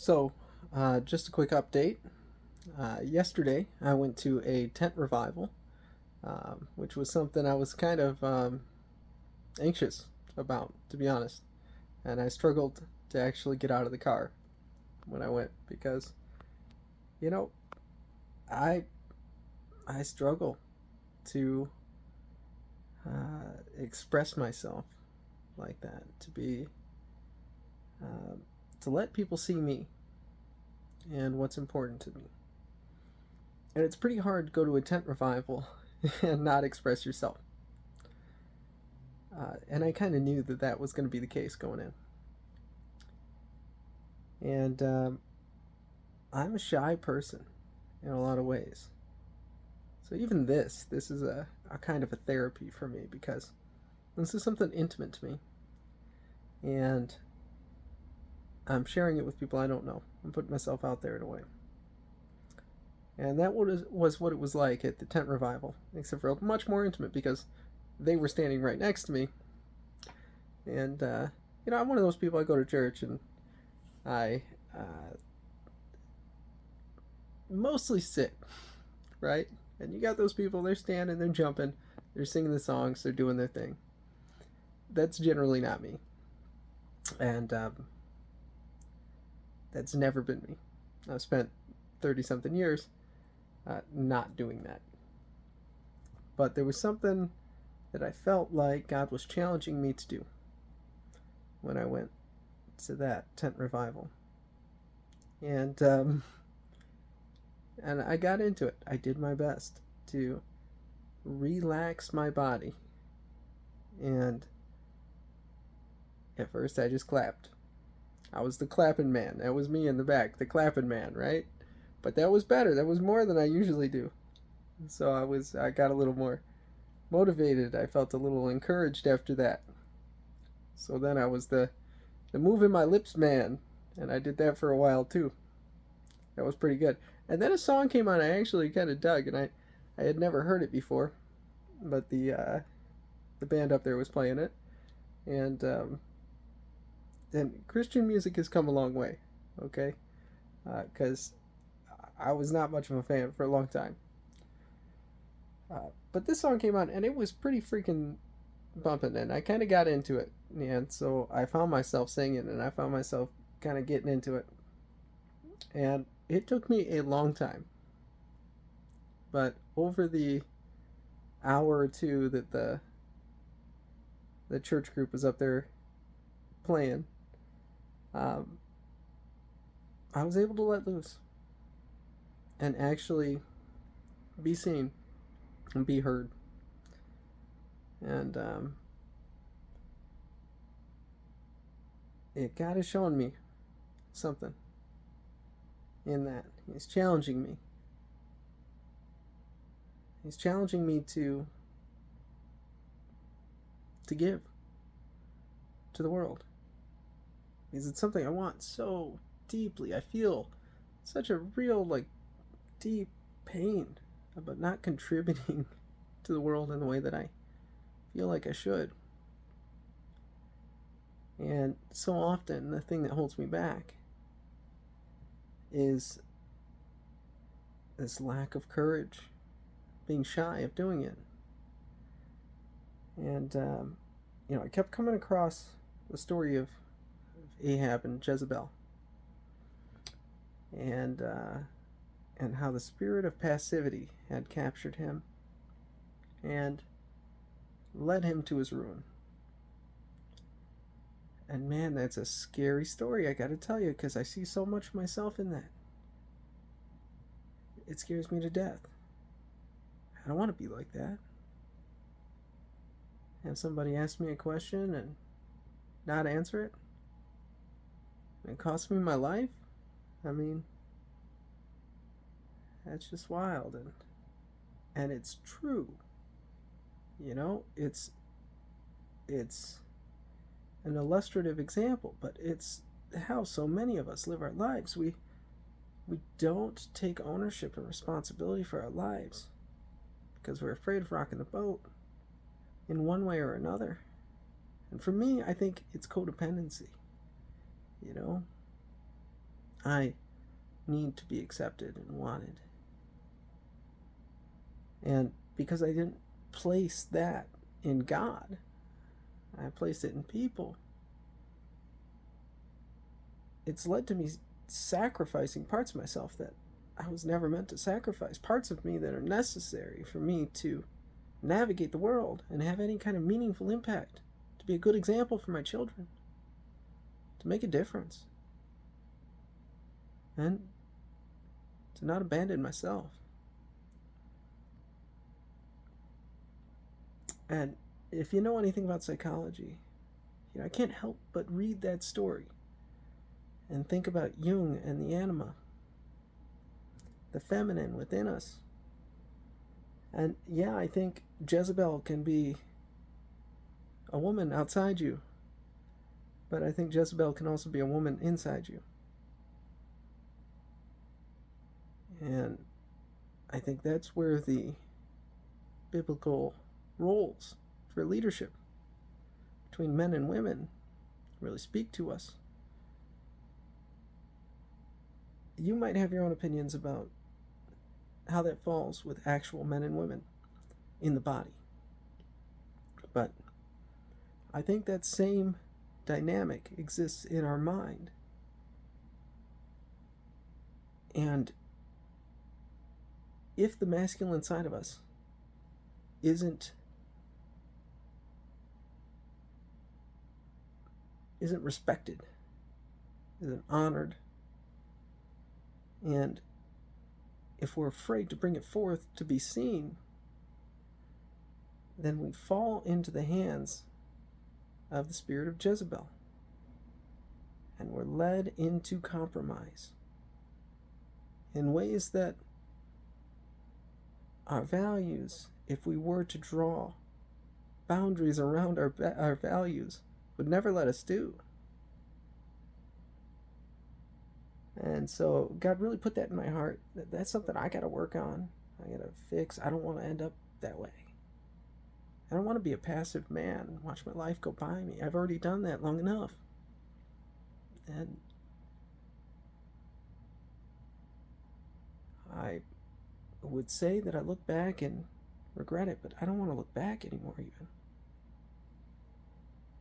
So, just a quick update. Yesterday, I went to a tent revival, which was something I was kind of anxious about, to be honest. And I struggled to actually get out of the car when I went because, you know, I I struggle to express myself like that, uh, to let people see me and what's important to me. And it's pretty hard to go to a tent revival and not express yourself. And I kind of knew that that was going to be the case going in. And I'm a shy person in a lot of ways. So even this is a kind of a therapy for me because this is something intimate to me. And I'm sharing it with people I don't know. I'm putting myself out there in a way. And that was what it was like at the tent revival, except for much more intimate because they were standing right next to me. And, I'm one of those people. I go to church and I mostly sit, right? And you got those people, they're standing, they're jumping, they're singing the songs, they're doing their thing. That's generally not me. And that's never been me. I've spent 30 something years not doing that. But there was something that I felt like God was challenging me to do when I went to that tent revival. And and I got into it. I did my best to relax my body. And at first I just clapped. I was the clapping man. That was me in the back, the clapping man, right? But that was better. That was more than I usually do. So I got a little more motivated. I felt a little encouraged after that. So then I was the moving my lips man, and I did that for a while too. That was pretty good. And then a song came on I actually kind of dug, and I had never heard it before, but the band up there was playing it, and Christian music has come a long way, okay? Because I was not much of a fan for a long time. But this song came on, and it was pretty freaking bumping, and I kind of got into it, and so I found myself singing, and I found myself kind of getting into it, and it took me a long time, but over the hour or two that the church group was up there playing, um, I was able to let loose and actually be seen and be heard. And God is showing me something in that. He's challenging me. He's challenging me to give to the world because it's something I want so deeply. I feel such a real deep pain about not contributing to the world in the way that I feel like I should. And so often the thing that holds me back is this lack of courage, being shy of doing it. And I kept coming across the story of Ahab and Jezebel, and how the spirit of passivity had captured him and led him to his ruin. And man, that's a scary story, I gotta tell you, because I see so much of myself in that. It scares me to death. I don't want to be like that. Have somebody ask me a question and not answer it. And it cost me my life. I mean, that's just wild, and it's true. It's an illustrative example, but it's how so many of us live our lives. We don't take ownership and responsibility for our lives because we're afraid of rocking the boat in one way or another. And for me, I think it's codependency. You know, I need to be accepted and wanted. And because I didn't place that in God, I placed it in people, it's led to me sacrificing parts of myself that I was never meant to sacrifice, parts of me that are necessary for me to navigate the world and have any kind of meaningful impact, to be a good example for my children, to make a difference, and to not abandon myself. And if you know anything about psychology, I can't help but read that story and think about Jung and the anima, the feminine within us. And yeah, I think Jezebel can be a woman outside you, but I think Jezebel can also be a woman inside you. And I think that's where the biblical roles for leadership between men and women really speak to us. You might have your own opinions about how that falls with actual men and women in the body, but I think that same dynamic exists in our mind. And if the masculine side of us isn't respected, isn't honored, and if we're afraid to bring it forth to be seen, then we fall into the hands of the spirit of Jezebel, and we're led into compromise in ways that our values, if we were to draw boundaries around our values, would never let us do. And so God really put that in my heart. That's something I got to work on. I got to fix. I don't want to end up that way. I don't want to be a passive man and watch my life go by me. I've already done that long enough. And I would say that I look back and regret it, but I don't want to look back anymore even.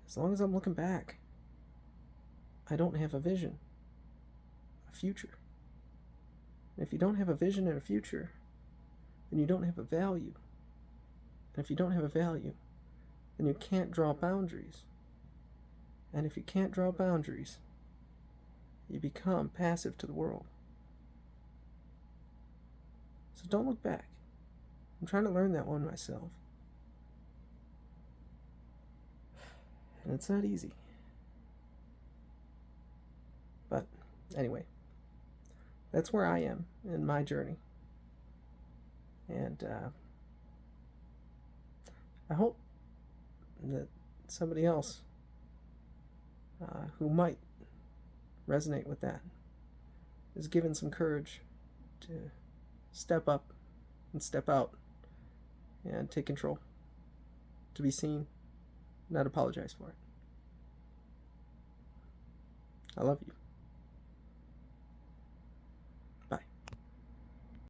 As long as I'm looking back, I don't have a vision, a future. And if you don't have a vision and a future, then you don't have a value. And if you don't have a value, then you can't draw boundaries. And if you can't draw boundaries, you become passive to the world. So don't look back. I'm trying to learn that one myself. And it's not easy. But anyway, that's where I am in my journey. And I hope that somebody else who might resonate with that is given some courage to step up and step out and take control, to be seen, not apologize for it. I love you.